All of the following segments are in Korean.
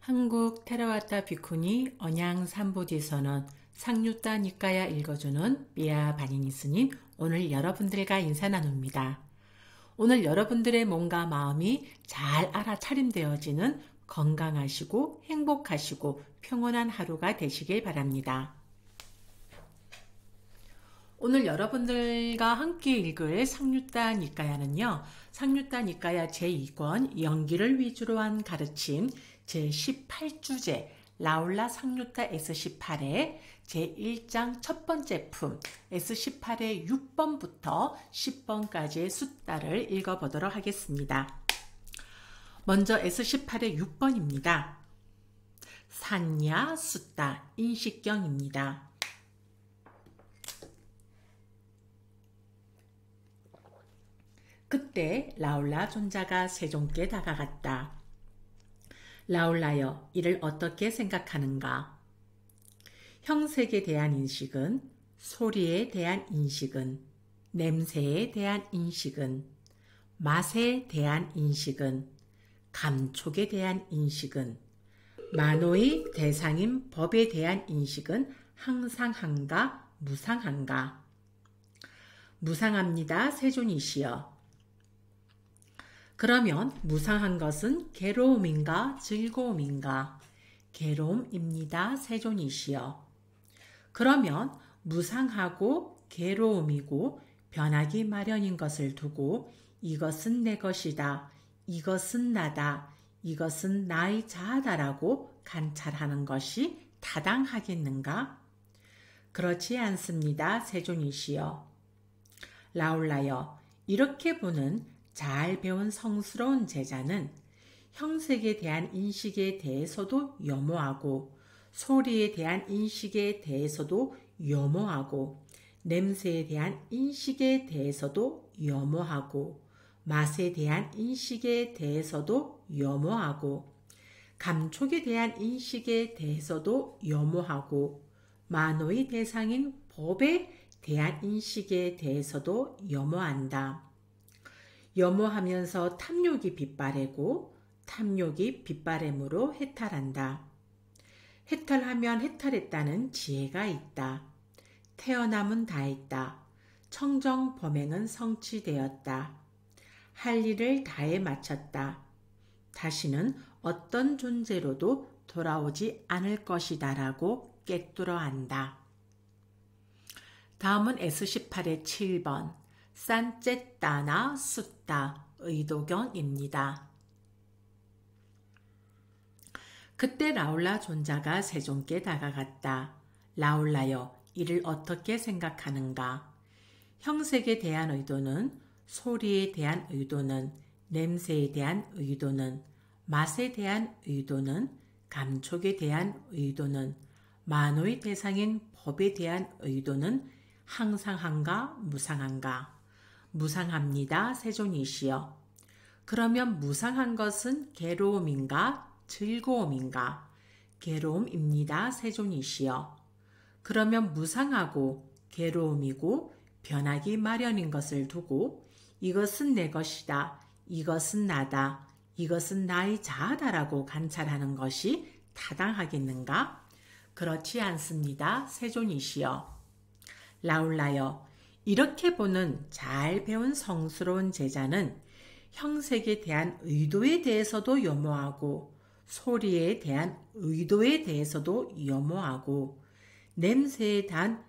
한국 테라와타 비쿠니 언양 삼보디서는 상류타 니까야 읽어주는 삐아 바니니 스님, 오늘 여러분들과 인사 나눕니다. 오늘 여러분들의 몸과 마음이 잘 알아차림되어지는 건강하시고 행복하시고 평온한 하루가 되시길 바랍니다. 오늘 여러분들과 함께 읽을 상류타 니까야는요, 상류타 니까야 제2권 연기를 위주로 한 가르침 제18주제 라울라 상류타 S18의 제1장 첫 번째 품 S18의 6번부터 10번까지의 숫자를 읽어보도록 하겠습니다. 먼저 S18의 6번입니다. 산야 숫자 인식경입니다. 그때 라울라 존자가 세존께 다가갔다. 라울라여, 이를 어떻게 생각하는가? 형색에 대한 인식은, 소리에 대한 인식은, 냄새에 대한 인식은, 맛에 대한 인식은, 감촉에 대한 인식은, 만호의 대상인 법에 대한 인식은 항상한가, 무상한가? 무상합니다, 세존이시여. 그러면 무상한 것은 괴로움인가 즐거움인가? 괴로움입니다, 세존이시여. 그러면 무상하고 괴로움이고 변하기 마련인 것을 두고 이것은 내 것이다, 이것은 나다, 이것은 나의 자아다라고 관찰하는 것이 타당하겠는가? 그렇지 않습니다, 세존이시여. 라울라여, 이렇게 보는 잘 배운 성스러운 제자는 형색에 대한 인식에 대해서도 염호하고, 소리에 대한 인식에 대해서도 염호하고, 냄새에 대한 인식에 대해서도 염호하고, 맛에 대한 인식에 대해서도 염호하고, 감촉에 대한 인식에 대해서도 염호하고, 만호의 대상인 법에 대한 인식에 대해서도 염호한다. 염호하면서 탐욕이 빗바래고 탐욕이 빗바램으로 해탈한다. 해탈하면 해탈했다는 지혜가 있다. 태어남은 다했다. 청정 범행은 성취되었다. 할 일을 다해 마쳤다. 다시는 어떤 존재로도 돌아오지 않을 것이다라고 꿰뚫어 안다. 다음은 S18의 7번 산제따나 숫다 의도경입니다. 그때 라울라 존자가 세존께 다가갔다. 라울라여, 이를 어떻게 생각하는가? 형색에 대한 의도는, 소리에 대한 의도는, 냄새에 대한 의도는, 맛에 대한 의도는, 감촉에 대한 의도는, 만호의 대상인 법에 대한 의도는 항상한가 무상한가? 무상합니다, 세존이시여. 그러면 무상한 것은 괴로움인가 즐거움인가? 괴로움입니다, 세존이시여. 그러면 무상하고 괴로움이고 변하기 마련인 것을 두고 이것은 내 것이다, 이것은 나다, 이것은 나의 자아다라고 관찰하는 것이 타당하겠는가? 그렇지 않습니다, 세존이시여. 라울라여, 이렇게 보는 잘 배운 성스러운 제자는 형색에 대한 의도에 대해서도 염호하고, 소리에 대한 의도에 대해서도 염호하고, 냄새에 대한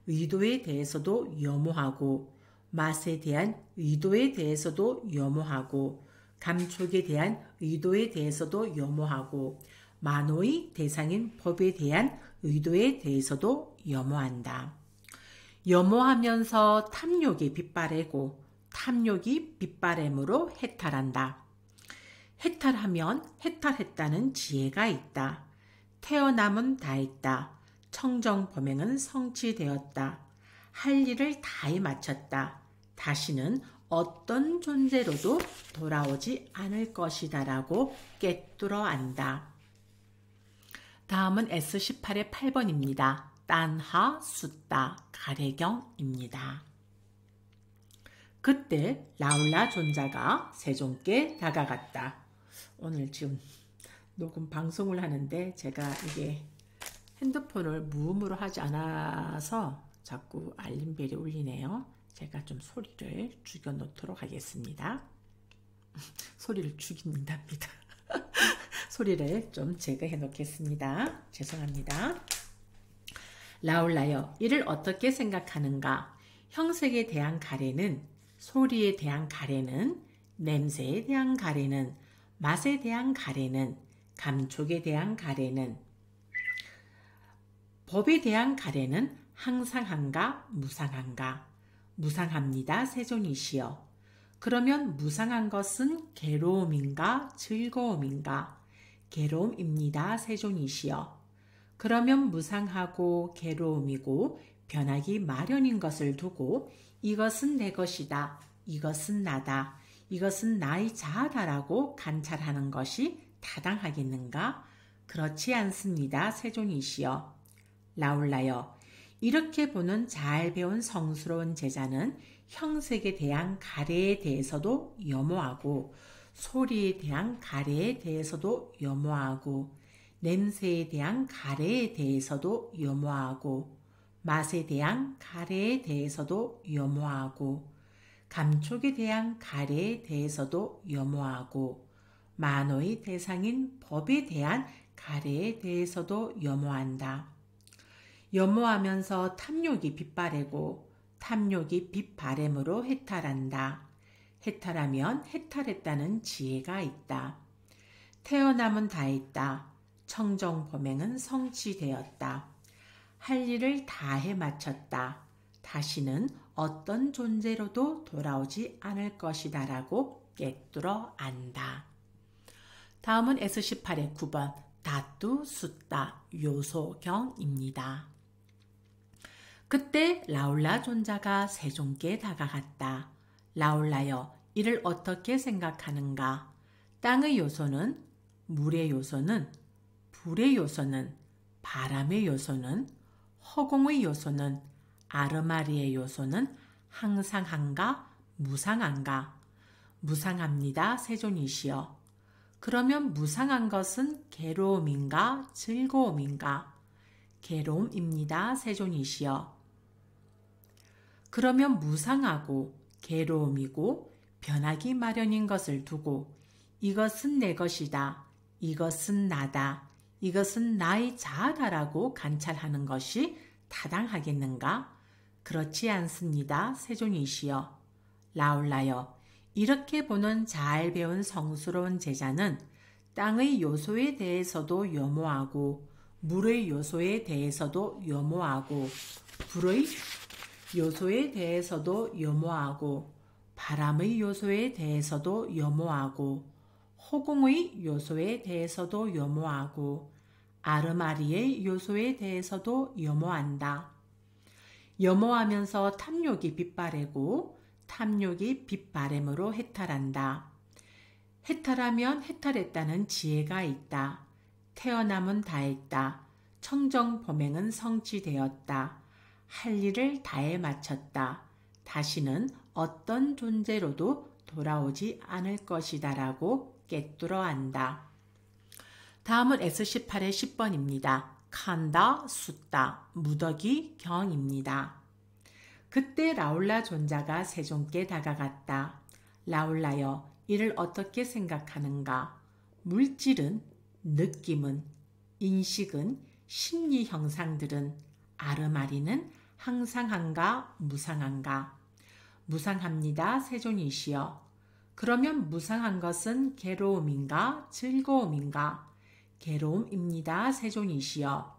의도에 대해서도 염호하고, 맛에 대한 의도에 대해서도 염호하고, 감촉에 대한 의도에 대해서도 염호하고, 만호의 대상인 법에 대한 의도에 대해서도 염호한다. 염호하면서 탐욕이 빗바래고 탐욕이 빗바램으로 해탈한다. 해탈하면 해탈했다는 지혜가 있다. 태어남은 다했다. 청정 범행은 성취되었다. 할 일을 다해 마쳤다. 다시는 어떤 존재로도 돌아오지 않을 것이다라고 꿰뚫어 안다. 다음은 S18의 8번입니다. 딴하 숫다 가래경입니다. 그때 라울라 존자가 세존께 다가갔다. 오늘 지금 녹음 방송을 하는데 제가 이게 핸드폰을 무음으로 하지 않아서 자꾸 알림벨이 울리네요. 제가 좀 소리를 죽여 놓도록 하겠습니다. 소리를 죽인답니다. 소리를 좀 제거해 놓겠습니다. 죄송합니다. 라울라여, 이를 어떻게 생각하는가? 형색에 대한 가래는, 소리에 대한 가래는, 냄새에 대한 가래는, 맛에 대한 가래는, 감촉에 대한 가래는, 법에 대한 가래는 항상한가 무상한가? 무상합니다. 세존이시여. 그러면 무상한 것은 괴로움인가 즐거움인가? 괴로움입니다. 세존이시여. 그러면 무상하고 괴로움이고 변하기 마련인 것을 두고 이것은 내 것이다, 이것은 나다, 이것은 나의 자아다라고 관찰하는 것이 타당하겠는가? 그렇지 않습니다. 세존이시여. 라울라여, 이렇게 보는 잘 배운 성스러운 제자는 형색에 대한 가래에 대해서도 염오하고 소리에 대한 가래에 대해서도 염오하고 냄새에 대한 가래에 대해서도 염오하고 맛에 대한 가래에 대해서도 염오하고 감촉에 대한 가래에 대해서도 염오하고 만호의 대상인 법에 대한 가래에 대해서도 염오한다. 염오하면서 탐욕이 빗바래고 탐욕이 빗바램으로 해탈한다. 해탈하면 해탈했다는 지혜가 있다. 태어남은 다했다. 청정범행은 성취되었다. 할 일을 다해 마쳤다. 다시는 어떤 존재로도 돌아오지 않을 것이다 라고 꿰뚫어 안다. 다음은 S18의 9번 다뚜 숫다 요소경입니다. 그때 라울라 존자가 세존께 다가갔다. 라울라여, 이를 어떻게 생각하는가? 땅의 요소는, 물의 요소는, 불의 요소는, 바람의 요소는, 허공의 요소는, 아르마리의 요소는 항상한가 무상한가? 무상합니다. 세존이시여. 그러면 무상한 것은 괴로움인가 즐거움인가? 괴로움입니다. 세존이시여. 그러면 무상하고 괴로움이고 변하기 마련인 것을 두고 이것은 내 것이다, 이것은 나다, 이것은 나의 자아다라고 관찰하는 것이 타당하겠는가? 그렇지 않습니다. 세존이시여. 라울라여, 이렇게 보는 잘 배운 성스러운 제자는 땅의 요소에 대해서도 염오하고 물의 요소에 대해서도 염오하고 불의 요소에 대해서도 염오하고 바람의 요소에 대해서도 염오하고 허공의 요소에 대해서도 염오하고 아르마리의 요소에 대해서도 염오한다. 염오하면서 탐욕이 빗바래고 탐욕이 빗바램으로 해탈한다. 해탈하면 해탈했다는 지혜가 있다. 태어남은 다했다. 청정범행은 성취되었다. 할 일을 다해 마쳤다. 다시는 어떤 존재로도 돌아오지 않을 것이다 라고 꿰뚫어 안다. 다음은 S18의 10번입니다. 칸다 숫다 무더기 경입니다. 그때 라울라 존자가 세존께 다가갔다. 라울라여, 이를 어떻게 생각하는가? 물질은, 느낌은, 인식은, 심리 형상들은, 아르마리는 항상한가 무상한가? 무상합니다. 세존이시여. 그러면 무상한 것은 괴로움인가 즐거움인가? 괴로움입니다. 세존이시여.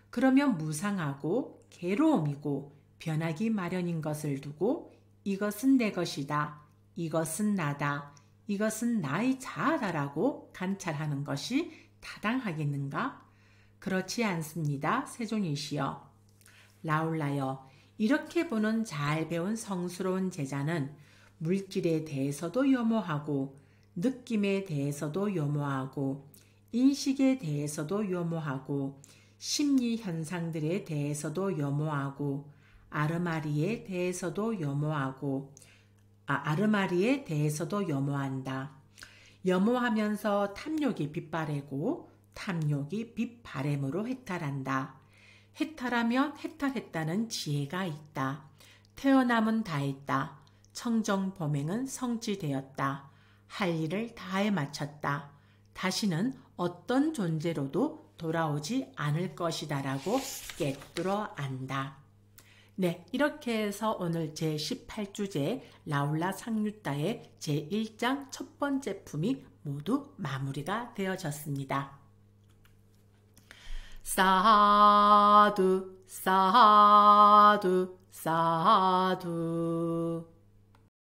그러면 무상하고 괴로움이고 변하기 마련인 것을 두고 이것은 내 것이다, 이것은 나다, 이것은 나의 자아다라고 관찰하는 것이 타당하겠는가? 그렇지 않습니다. 세존이시여. 라울라여, 이렇게 보는 잘 배운 성스러운 제자는 물질에 대해서도 염오하고 느낌에 대해서도 염오하고 인식에 대해서도 염오하고 심리 현상들에 대해서도 염오하고 아르마리에 대해서도 염오한다. 염호하면서 탐욕이 빛바래고 탐욕이 빛바램으로 해탈한다. 해탈하면 해탈했다는 지혜가 있다. 태어남은 다했다. 청정범행은 성취되었다. 할 일을 다해 마쳤다. 다시는 어떤 존재로도 돌아오지 않을 것이다라고 깨뚫어 안다. 네, 이렇게 해서 오늘 제18주제 라울라 상류따의 제1장 첫 번째 품이 모두 마무리가 되어졌습니다. 사두 사두 사두